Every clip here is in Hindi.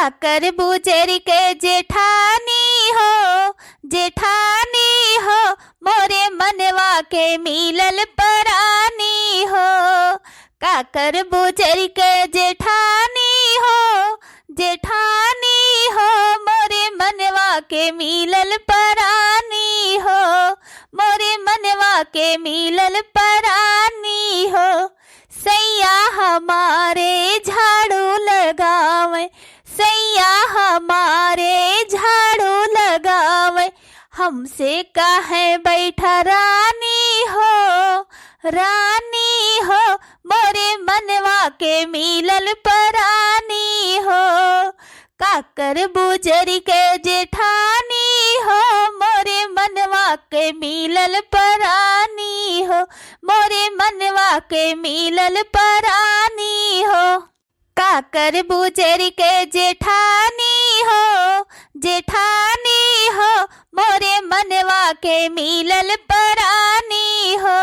काकर बुजर के जेठानी हो मोरे मनवा के मिलल परानी हो। काकर बुजर के जेठानी हो मोरे मनवा के मिलल परानी हो। मोरे मनवा के मिलल परानी हो। सैया हमारे झाड़ू लगावे, सैया हमारे झाड़ू लगावे, हमसे काहे बैठा रानी हो मोरे मनवा के मिलल परानी हो। काकर बुजर के जेठानी हो मोरे मनवा के मिलल परानी हो। मोरे मनवा के मिलल परानी हो। काकर बुजर के जेठानी हो मोरे मनवा के मिलल परानी हो।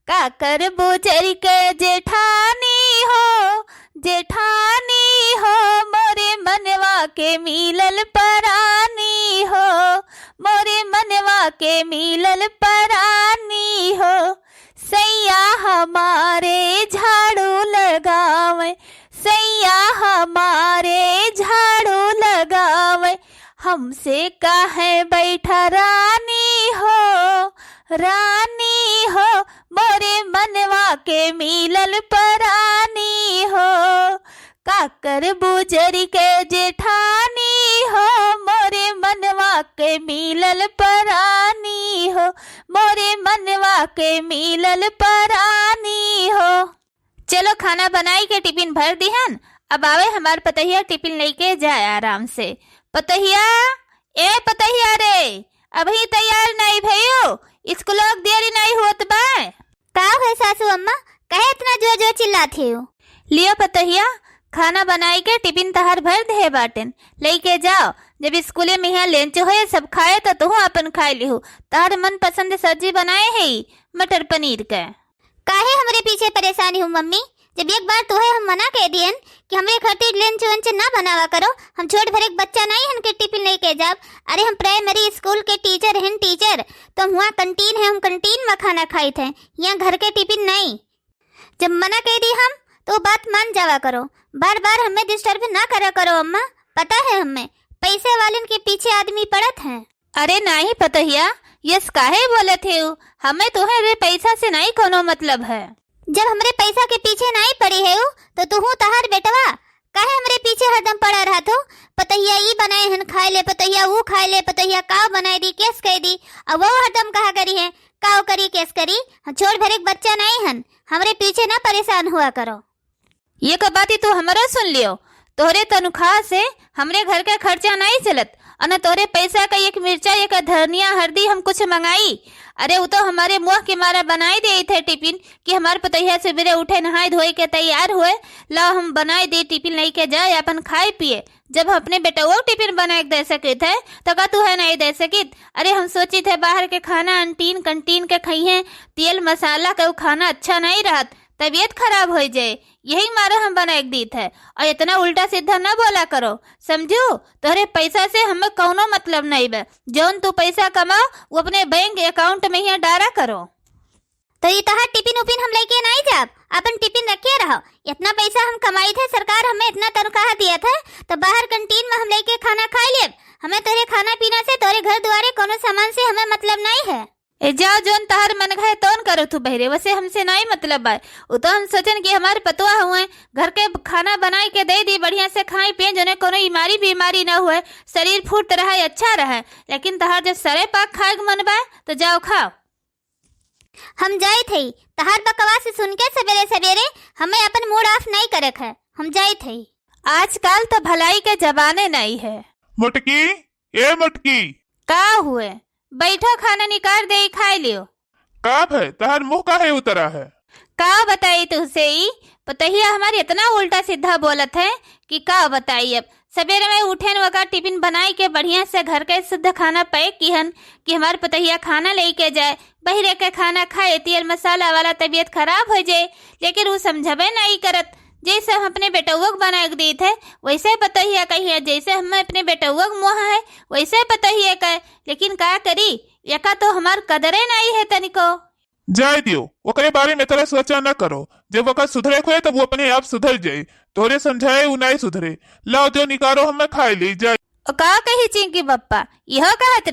काकर बुजर के जेठानी हो मोरे मनवा के मिलल परानी हो। मोरे मनवा के मिलल परानी हो। सैया हमारे झाड़ू लगावे, सैया हमारे झाड़ू लगावे, हमसे काहे बैठा रानी हो मोरे मनवा के मिलल परानी हो। काकर बुजर के जेठानी हो मोरे मनवा के मिलल परानी हो। मोरे मनवा के मिलल परानी हो। चलो खाना बनाई के टिफिन भर दिहन, अब आवे हमार पतहिया टिफिन लेके जाए आराम से। पतहिया, ए पतहिया रे, अभी तैयार नहीं भयो, स्कूलों देरी नहीं होत बा। का है सासू अम्मा, कहे इतना जोर जोर चिल्लाती हो? लियो पतहिया, खाना बनाई के टिफिन तहार भर दे बाटन, लेके जाओ। जब स्कूले में यहाँ लंच होए सब खाए तो तुम अपन खाए लिहो। तहार मन पसंद सब्जी बनाए है मटर पनीर का। काहे हमरे पीछे परेशानी हूँ मम्मी? जब एक बार तो है हम मना कह दियन कि हमरे खातिर लंच वंच ना बनावा करो। हम छोट भर एक बच्चा नहीं हन के टिफिन लेके जाब। अरे हम प्राइमरी स्कूल के टीचर हैं टीचर, तो वहाँ कंटीन है, हम कंटीन में खाना खाए थे, यहाँ घर के टिफिन नहीं। जब मना कह दी हम तो बात मान जावा करो, बार बार हमें डिस्टर्ब ना करा करो अम्मा। पता है हमें पैसे वालन के पीछे आदमी पड़त हैं। अरे नहीं पतहिया, यस काहे बोले थे, हमें तुम्हारे पैसा से नहीं कोनो मतलब है। जब हमरे पैसा के पीछे नहीं पड़ी है तो तू तहार बेटवा काहे हमरे पीछे हरदम पड़ा रहा तो? पतहिया ई बनाए हन खाए ले, पतहिया वो खाए ले, पतहिया काव बनाए दी केस कह दी, अब वो हरदम कहा करी है काव करी केस करी। हम छोड़ भर एक बच्चा नहीं हन, हमरे पीछे ना परेशान हुआ करो। ये का बात तो हमारा सुन लियो, तोहरे तनख्वाह से हमरे घर का खर्चा नहीं चलत, और तोहरे पैसा का एक मिर्चा एक धनिया हल्दी हम कुछ मंगाई। अरे वो तो हमारे मुँह के मारा बनाए दे थे टिफिन कि हमारे पतहिया सवेरे उठे नहाए धोए के तैयार हुए, ला हम बनाए दे टिफिन लेके जाए अपन खाए पिए। जब अपने बेटा वो टिफिन बना के दे सके थे तो का तू है नहीं दे सकित? अरे हम सोची थे बाहर के खाना अंटीन कंटीन के खाइए, तेल मसाला का खाना अच्छा नहीं रहत, तबीयत खराब हो जाए, यही मारा हम बना के दी थे। और इतना उल्टा सीधा न बोला करो, समझो? तोहरे पैसा से हमें कौनो मतलब नहीं बे, जौन तू पैसा कमाओ वो अपने बैंक अकाउंट में ही डारा करो। तो ये तहार टिफिन उपिन हम लेके नहीं जाब, अपन टिफिन रखे रहो। इतना पैसा हम कमाई थे, सरकार हमें इतना तनख्वाह दिया था, तो बाहर कंटीन में हम लेके खाना खा लेब। हमें तोरे खाना पीना से, तोरे घर द्वारे कोनो सामान से हमें मतलब नहीं है। जाओ जोन तहार मन घाय तौन करो तू बहरे, वैसे हमसे नहीं मतलब है। वो तो हम सोचन कि हमारे पतवा हुए घर के खाना बनाई के दे दी, बढ़िया से खाए पिए, जो कोनो बीमारी न हुए, शरीर फूट रहे अच्छा रहे। लेकिन तहार जब सरे पाक खाए मन बा तो जाओ खाओ। हम जाए थे तहार बकवास सुन के सवेरे सवेरे, हमें अपन मूड ऑफ नहीं करक है, हम जाए थे। आजकल तो भलाई के जमाने नहीं है। मुटकी, ए मुटकी, का हुए? बैठो खाना निकाल दे खाए लियो। का है तहार मुंह काहे उतरा है? का बताई तुझसे ही पतहिया हमारे इतना उल्टा सीधा बोलत है कि का बताई। अब सवेरे में उठे वका टिफिन बनाई के बढ़िया से घर के शुद्ध खाना पैक किहन कि हमारे पतहिया खाना लेके जाए, बहिरे के खाना खाए तेल मसाला वाला तबीयत खराब हो जाए, लेकिन वो समझबे नहीं करत। जैसे हम अपने बेटौआ को बना के दी थे वैसे पतहिया कहिए, जैसे हम अपने बेटौआ को मोह है वैसे पतहिया कहे। लेकिन का करी, यका तो हमार कदरे नहीं है तनिको। जाए दियो, ओकरे बारे में तरह सोचा न करो। जब वक्त सुधरे खोए तब वो अपने आप सुधर जाए। तोरे समझाए वो नहीं सुधरे। लाओ जो निकारो हमें खाए ली जाए। का कही चिंकी बप्पा, यह कहत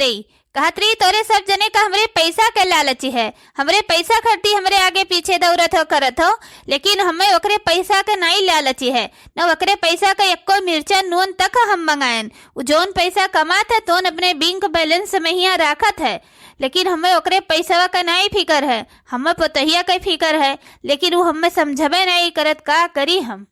रही तोरे सब जने का हमरे पैसा के लालची है। हमरे पैसा खर्ची हमरे आगे पीछे दौड़त हो करत हो, लेकिन हमें ओकरे पैसा के नहीं लालची है। न ओकरे पैसा का एको मिर्चा नून तक हम मंगाएन। वो जोन पैसा कमात है तो अपने बैंक बैलेंस में ही राखत है, लेकिन हमें ओकरे पैसा का नहीं फिकर है। हमें पतहिया का फिकर है, लेकिन वो हमें समझबे नहीं करत। का करी हम,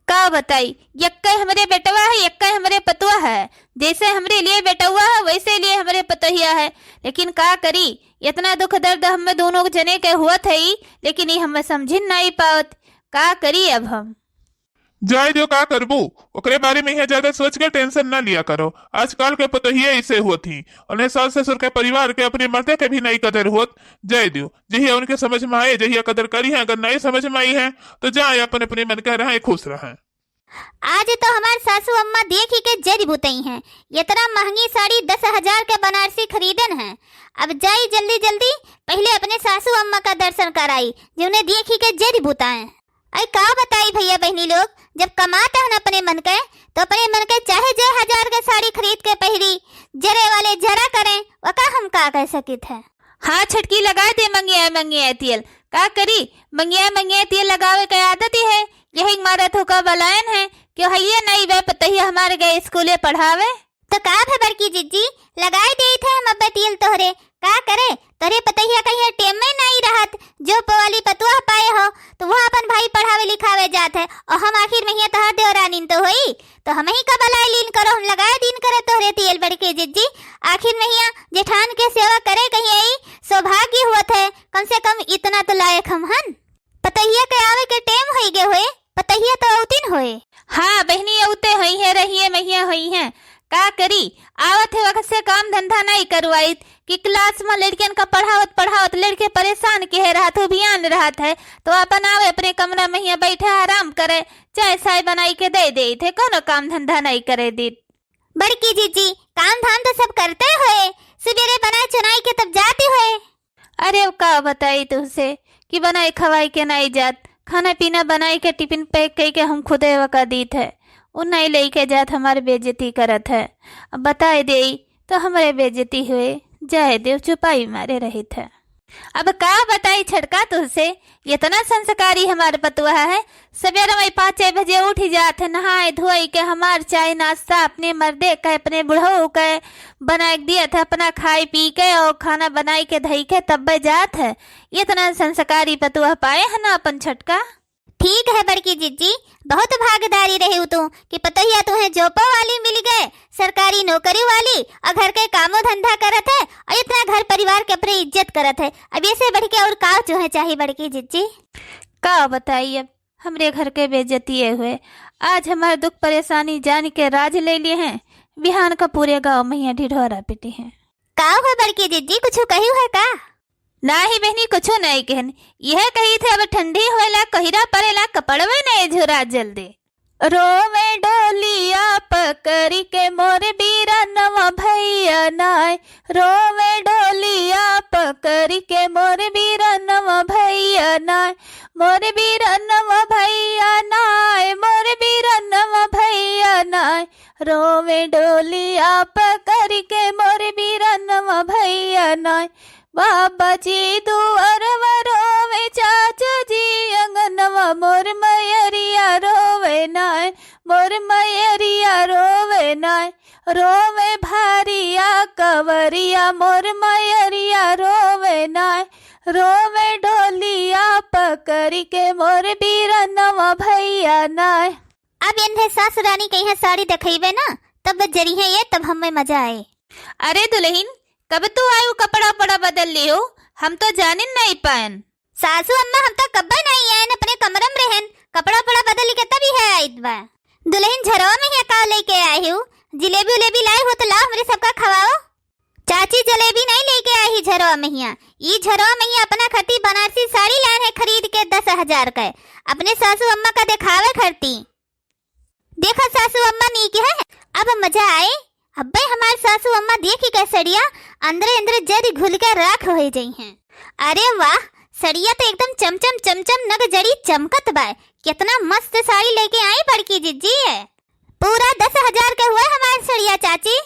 का बताई। यक्का हमरे बेटवा है, यक्का हमरे पतुआ है। जैसे हमरे लिए बेटवा है वैसे लिए हमरे पतहिया है। लेकिन का करी, इतना दुख दर्द हमें दोनों जने के हुआ थे, लेकिन ये हमें समझिन नहीं पावत। का करी अब हम। जाए दियो, का करबू। ओकरे बारे में यहाँ ज्यादा सोच के टेंशन न लिया करो। आजकल के पतहिया ऐसे हुआ थी, उन्हें सास ससुर के परिवार के अपने मर्दे के भी नहीं कदर होत। जाए दियो, जहिया उनके समझ में आए जहिया कदर करी है। अगर नहीं समझ में आई है तो जाए अपने अपने मन कह रहे खुश रहे। आज तो हमार सासू अम्मा देखी के जरी बुतई हैं। इतना महंगी साड़ी 10,000 के बनारसी खरीदन है। अब जाई जल्दी जल्दी पहले अपने सासू अम्मा का दर्शन कराई, जो उन्हें देखी के जरी बुताए। अरे का बताई भैया बहनी लोग, जब कमाते हैं अपने मन के तो अपने मन के चाहे 1000 के साड़ी खरीद के पहरी, जरे वाले जरा करें वका हम का कह सकित है। हाँ छटकी लगा दे मंगिया तेल। का करी, मंगिया तेल लगावे के आदत ही है। यही मारा थोका बलायन है क्यों है नहीं वे पतहिया हमारे गए स्कूले पढ़ावे। तो का है बड़की जीजी, लगाए दे थे हम अब तेल तोहरे। का करे, तोरे पतहिया कहीं टेम में नहीं रहत। जो पवाली पतुआ पाए हो तो वह अपन भाई पढ़ावे लिखावे जात है, और हम आखिर में ही तहर देवरानीन तो होई, तो हम ही का बलाई लीन करो, हम लगाए दिन करे तोहरे तेल बड़के जिज्जी। आखिर में ही जेठान के सेवा करे कहीं आई सौभाग्य हुआ है। कम से कम इतना तो लायक हम हन। पतहिया के आवे के टेम होई गे होए, पतहिया तो औतिन होए। हाँ बहनी औते हुई है, रहिए मैया हुई है। का करी, आवत है वक्त से काम धंधा नहीं करवाई कि क्लास में लड़कियन का पढ़ावत लड़के परेशान के है रहा तो ध्यान रहा है। तो अपन आवे अपने कमरा में ही बैठे आराम करे, चाय साय बनाई के दे थे। कोनो काम धंधा नहीं करे दी। बड़की जीजी काम धाम तो सब करते हुए, सवेरे बनाए चुनाई के तब जाते हुए। अरे अब का बताई तुझसे कि बनाई खवाई के नहीं जात। खाना पीना बनाई के टिफिन पैक करके हम खुदे वका दीत है। वो नहीं लेके जात हमारे बेइज्जती करत है। अब बताए दे तो हमारे बेइज्जती हुए, जाए देव चुपाई मारे रहित है। अब का बताई छड़का तुझसे, इतना संस्कारी हमारे पतुआ है। सवेरे में 5 बजे उठ जात है, नहाए धोई के हमार चाय नाश्ता अपने मर्दे का अपने बुढ़ऊ के बना दिया था, अपना खाई पी के और खाना बनाई के धई के तब जात है। इतना संस्कारी पतुआ पाए है ना अपन छटका। ठीक है बड़की जीजी, बहुत भागीदारी रही तू कि पतहिया तुम्हें जोपो वाली मिल गए, सरकारी नौकरी वाली, और घर के कामों धंधा करत है, और इतना घर परिवार के अपनी इज्जत करत है। अब ये से बढ़ के और का जो है चाहिए बड़की जीजी। का बताइए, अब हमरे घर के बेइज्जती हुए। आज हमारे दुख परेशानी जान के राज ले लिए हैं, बिहान का पूरे गांव में ही ढिढोरा पिटी है। का है बड़की जीजी, कुछ कही है का? ना ही बहनी कुछ नहीं कहन, यह कही थे अब ठंडी होएला कहिरा पड़ेला कपड़वे नहीं झुरा जल्दी। रोवे डोलिया पकड़ी के मोर बीरा नवा भैया नाय, रोवे डोलिया पकड़ी के मोर बीरा नवा भैया नाय, मोर बीरा नवा भैया नाय, मोर बीरा नवा भैया नाय, रोवे डोलिया पकड़ी के मोर बीरा नवा भैया नाय। बाबा जी दुआर रोवे, चाचा जी अंगनवा, मोर मयरिया रोवे नाय, मोर मयरिया रोवे नाय, रोवे भारिया कवरिया, मोर मयरिया रोवे नाय, रोवे डोलिया पकड़ी के मोर बीरा नवा भैया नाय। अब इन्हें सासुरानी कहीं साड़ी दिखेबे ना तब जरी है ये, तब हमें मजा आए। अरे दुल्हन कब तू आयु कपड़ा पड़ा बदल ली हो, हम तो जाने नहीं पायन। सासू अम्मा हम तो कब्बा नहीं आए, अपने कमरे में रहन, कपड़ा पड़ा बदल के तभी है आइद बा। दुल्हन झरवा में ही का लेके आई हूँ, जिलेबी उलेबी लाई हो तो लाओ हमरे सबका खवाओ। चाची जलेबी नहीं लेके आई झरवा में ही, ई झरवा में ही अपना खती बनारसी साड़ी लान है खरीद के 10,000 का। अपने सासू अम्मा का दिखावे खरती। देखा सासू अम्मा नी के है, अब मजा आए। अब्बे हमारे सासू अम्मा देखी के सड़िया अंदर अंदर जरी घुल कर राख हो गई हैं। अरे वाह, सड़िया तो एकदम चमचम चमचम नग जड़ी चमकत बा। कितना मस्त साड़ी लेके आई बड़की जीजी है। पूरा 10,000 के हुए हमारी सड़िया चाची।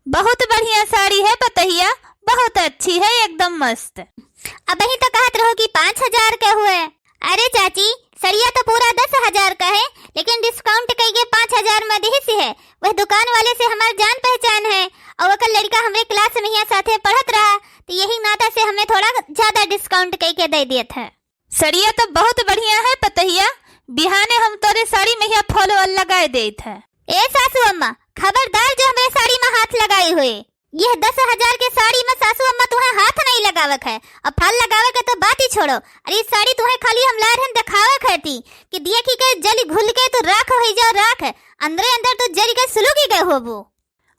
बहुत बढ़िया साड़ी है पतहिया, बहुत अच्छी है, एकदम मस्त। अब ही तो कहत रहो कि 5,000 के हुए। अरे चाची, सड़िया तो पूरा 10,000 का है, लेकिन डिस्काउंट कई के 5,000 में दही से है। वह दुकान वाले से हमार जान पहचान है और वह लड़का हमारे क्लास में यहाँ साथे पढ़त रहा, तो यही नाता से हमें थोड़ा ज्यादा डिस्काउंट कई के दे दिया था। सड़िया तो बहुत बढ़िया है पतहिया, बिहाने हम तोरे साड़ी में यहाँ फॉलो लगाए देत है। ए सासू अम्मा, खबरदार जो हमारे साड़ी में हाथ लगाई हुए। यह 10,000 के साड़ी में सासू अम्मा तुम्हें हाथ नहीं लगावक है, और फल लगावे के तो बात ही छोड़ो। अरे इस साड़ी तुम्हें खाली हम ला रहे दिखावे करती कि देखी के जली घुल के तो राख हो जाओ राख, अंदर अंदर तो जली के सुलूगी गए होबो।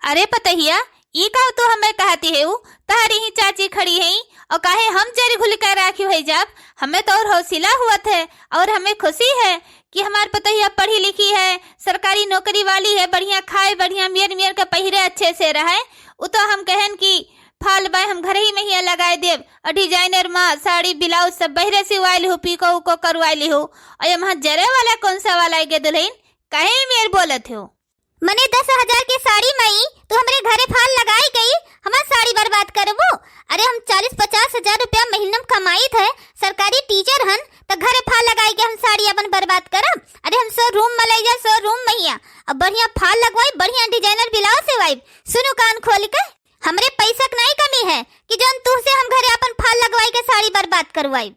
अरे पतहिया, ई का तो हमें कहती है तहरी ही चाची खड़ी है और काहे हम जरी घुल कर राखी हो जाब। हमें तो और हौसला हुआ है और हमें खुशी है कि हमार पतहिया पढ़ी लिखी है, सरकारी नौकरी वाली है, बढ़िया खाए, बढ़िया मियर मियर के पहिरे अच्छे से रहे। वो तो हम कहन कि फाल बाय हम घर ही में ही लगाए देव और डिजाइनर माँ साड़ी ब्लाउज सब बहरे सिवाइल हो, पीको उको करवाइली हो। और वहाँ जरे वाला कौन सा वाला गे दुल्हन कहे मेर बोलत हो। मने 10,000 की साड़ी मई तो हमरे घरे फाल लगाई गई, हमार साड़ी बर्बाद करबो। अरे हम 40-50 हजार रुपया महीना में कमाई थे, सरकारी टीचर हन, तो घरे फाल लगाई के हम साड़ी अपन बर्बाद करब। अरे हम 100 रूम में ले जा, 100 रूम में अब बढ़िया फाल लगवाई, बढ़िया डिजाइनर ब्लाउज सिवाई। सुनो कान खोल के, हमरे पैसा की नहीं कमी है कि जौन तू से हम घरे अपन फाल लगवाई के साड़ी बर्बाद करवाई।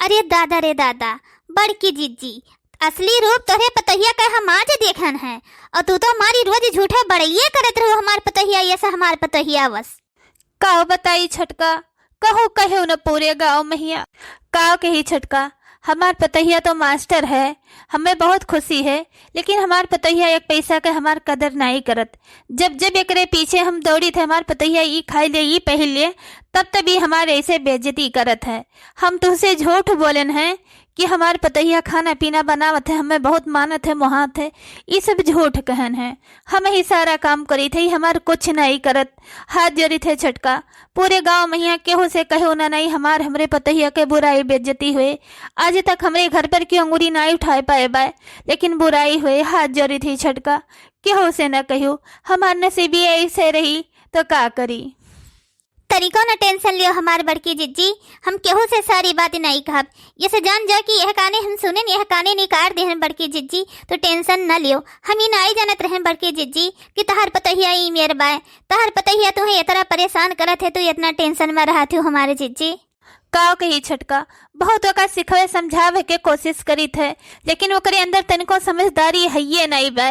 अरे दादा रे दादा, बड़की जीजी असली रूप तोरे पतहिया का हम आज देखन है, और तू तो हमारी रोज झूठे बड़ैये करत रहो। हमार पतहिया ऐसा हमार पतहिया बस काओ बताई छटका, कहो कहो न पूरे गाँव में ही काओ के ही छटका। हमार पतहिया तो मास्टर है, हमें बहुत खुशी है, लेकिन हमार पतहिया एक पैसा के हमार कदर नहीं करत। जब जब एकरे पीछे हम दौड़ी थे हमार पतहिया ई खाई ले ई पहन ले, तब तभी हमारे ऐसे बेइज्जती करत है। हम तुझसे झूठ बोलन है कि हमार पतहिया खाना पीना बनावत है, हमें बहुत मानत है, मोहात है, ये सब झूठ कहन है। हम ही सारा काम करी थे, हमार कुछ नहीं करत। हाथ जोड़ी थे छटका, पूरे गांव में यहाँ केहू से कहो ना नहीं हमार हमरे पतहिया के बुराई बेइज्जती हुए। आज तक हमरे घर पर की अंगुरी नहीं उठाए पाए बाय, लेकिन बुराई हुए। हाथ जोड़ी थी छटका, केहू से न कहो, हमार नसीबी ऐसे रही तो का करी। तरीको न टेंशन लियो हमार बड़की जिज्जी, हम केहू से सारी बात नहीं कहब। ये से जान जा कि यह काने हम सुने यह काने निकार दे हैं बड़की जिज्जी, तो टेंशन न लियो। हम ही नहीं जानत रहे बड़की जिज्जी कि तहर पतहिया ई मेर बाय, तहर पतहिया तुम्हें इतना परेशान करत है, तो इतना टेंशन में रहा थी हमारे जिज्जी। काव कही छटका, बहुत ओका सिखवे समझावे के कोशिश करी थे, लेकिन ओकरे अंदर तनिको समझदारी है ये नहीं बा।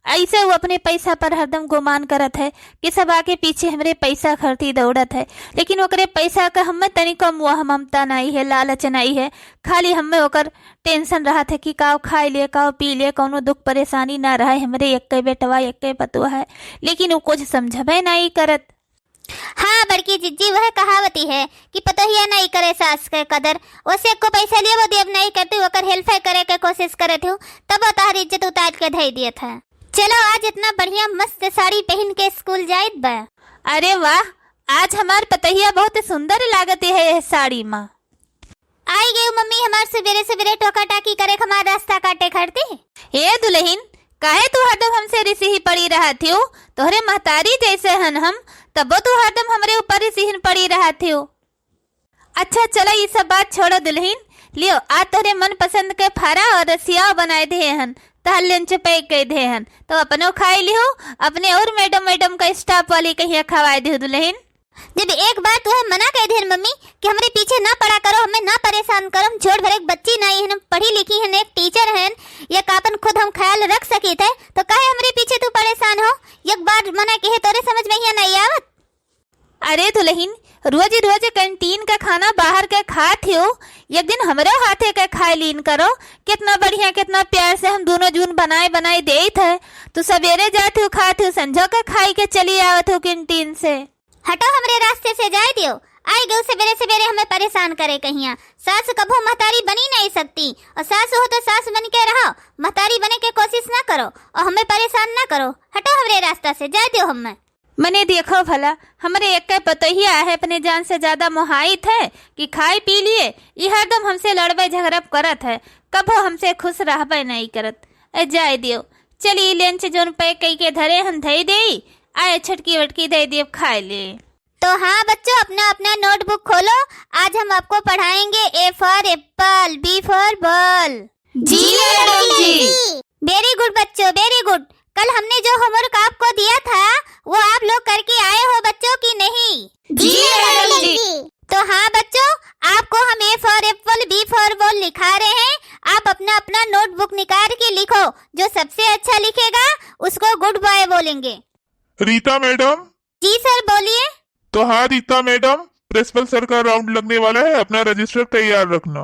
ऐसे वो अपने पैसा पर हरदम गुमान करत है कि सब आके पीछे हमरे पैसा खर्ची दौड़त है, लेकिन ओकरे पैसा का हमें तनिको मुँह ममता नहीं है, लालच नहीं है। खाली हमें ओकर टेंशन रहा था कि काव खाई ले, काव पी ले, कोनो दुख परेशानी ना रहे। हमरे एक बेटवा एक पतुआ है, लेकिन वो कुछ समझबे नहीं करत। हाँ बड़की जिज्जी, वह कहावती है कि पतहिया नहीं करे सास के कदर। वैसे को पैसा लिए वो देव नहीं करती, वो कर हेल्प करे के कोशिश करत हूँ, तब वो तारी इज्जत उतार के धई दिया था। चलो आज इतना बढ़िया मस्त साड़ी पहन के स्कूल जाइत बा। अरे वाह, आज हमार पतहिया बहुत सुंदर लागत है साड़ी में। आई गई मम्मी हमार सवेरे सवेरे टोका टाकी करे हमार रास्ता काटे खड़ती। ए दुल्हन, काहे तू हरदम हमसे रिसी ही पड़ी रहा थी? तोहरे महतारी जैसे हन हम, तब तू हरदम हमरे ऊपर रिसी पड़ी रहा थी। अच्छा चलो ये सब बात छोड़ो दुल्हन, लियो आज तोहरे मन पसंद के फारा और रसिया बनाए दे हन, तहल लंच पैक कर दे हन, तो अपनो खाई लियो, अपने और मैडम का स्टाफ वाली कहिया खवाए दे दुल्हन। जब एक बार तुम्हें मना कह दे मम्मी कि हमारे पीछे ना पड़ा करो, हमें ना परेशान करो, हम छोड़ भर एक बच्ची नहीं है, पढ़ी लिखी है, एक टीचर है, या कापन खुद हम ख्याल रख सके थे, तो काहे हमारे पीछे तू परेशान हो? एक बार मना कहे तोरे समझ में ही नहीं आवत। अरे दुल्हन, रोज रोज कैंटीन का खाना बाहर के खात हो, एक दिन हमरे हाथे के खाए लीन करो। कितना बढ़िया कितना प्यार से हम दोनों जून बनाए दे थे, तू सवेरे जाते हो खाते हो, संझो का खाई के चली आवत हो कैंटीन से। हटो हमरे रास्ते से जाए दियो, आई गई सवेरे सवेरे हमें परेशान करे कहिया। सास कभो महतारी बनी नहीं सकती, और सास हो तो सास बन के रहो, महतारी बने के कोशिश ना करो और हमें परेशान ना करो। हटो हमरे रास्ता से, जाए दो हमें। मने देखो भला, हमरे एक के पतोहिया है अपने जान से ज्यादा मोहाइत है कि खाई पी लिए ये हरदम हमसे लड़बे झगड़ब करत है, कभो हमसे खुश रहबे नहीं करत। जाए दियो, चली लंच जोन पैक कई के धरे हम धई दे, आए छटकी वटकी दे दियो खाए ले। तो हाँ बच्चों, अपना अपना नोटबुक खोलो, आज हम आपको पढ़ाएंगे A for apple, B for ball. जी मैडम जी। वेरी गुड बच्चों, वेरी गुड। कल हमने जो होमवर्क आपको दिया था वो आप लोग करके आए हो बच्चों की नहीं? जी मैडम जी। तो हाँ बच्चों, आपको हम A for apple, B for ball लिखा रहे हैं। आप अपना अपना नोटबुक निकाल के लिखो, जो सबसे अच्छा लिखेगा उसको गुड बाय बोलेंगे। रीता मैडम। जी सर बोलिए। तो हाँ रीता मैडम, प्रिंसिपल सर का राउंड लगने वाला है, अपना रजिस्टर तैयार रखना।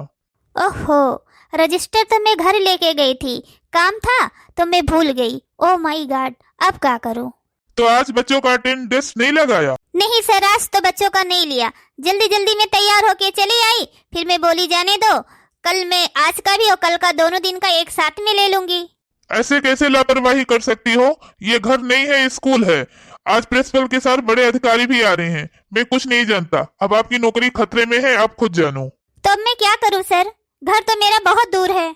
ओहो, रजिस्टर तो मैं घर लेके गई थी, काम था तो मैं भूल गई। ओ माय गॉड, अब क्या करूं? तो आज बच्चों का अटेंडेंस नहीं लगाया? नहीं सर, आज तो बच्चों का नहीं लिया। जल्दी जल्दी में तैयार होके चली आई, फिर मैं बोली जाने दो, कल मैं आज का भी और कल का दोनों दिन का एक साथ में ले लूंगी। ऐसे कैसे लापरवाही कर सकती हो? ये घर नहीं है, स्कूल है। आज प्रिंसिपल के साथ बड़े अधिकारी भी आ रहे हैं, मैं कुछ नहीं जानता। अब आपकी नौकरी खतरे में है, आप खुद जानो। तो अब मैं क्या करूं सर? घर तो मेरा बहुत दूर है।